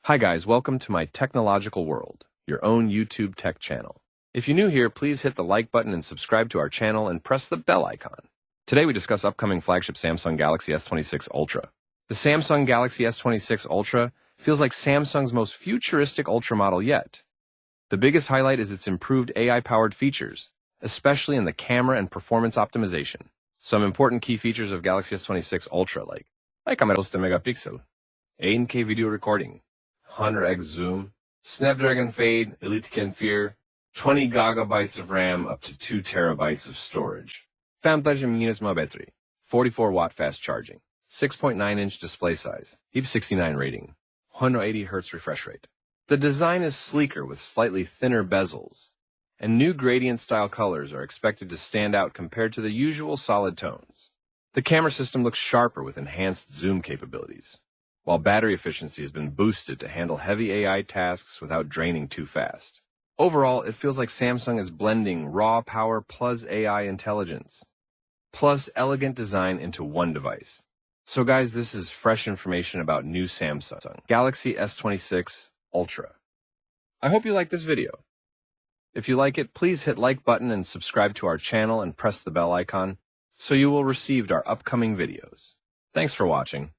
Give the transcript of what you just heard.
Hi guys, welcome to my technological world, your own YouTube tech channel. If you're new here, please hit the like button and subscribe to our channel and press the bell icon. Today we discuss upcoming flagship Samsung Galaxy S26 Ultra. The Samsung Galaxy S26 Ultra feels like Samsung's most futuristic Ultra model yet. The biggest highlight is its improved AI-powered features, especially in the camera and performance optimization. Some important key features of Galaxy S26 Ultra like camera 12 megapixel, 8K video recording, 100x zoom, Snapdragon Fade, Elite Can Fear, 20 gigabytes of RAM up to 2 terabytes of storage. 5000 battery, 44-watt fast charging, 6.9-inch display size, IP69 rating, 180 Hz refresh rate. The design is sleeker with slightly thinner bezels, and new gradient-style colors are expected to stand out compared to the usual solid tones. The camera system looks sharper with enhanced zoom capabilities, while battery efficiency has been boosted to handle heavy AI tasks without draining too fast. Overall, it feels like Samsung is blending raw power plus AI intelligence, plus elegant design into one device. So guys, this is fresh information about new Samsung Galaxy S26 Ultra. I hope you like this video. If you like it, please hit like button and subscribe to our channel and press the bell icon so you will receive our upcoming videos. Thanks for watching.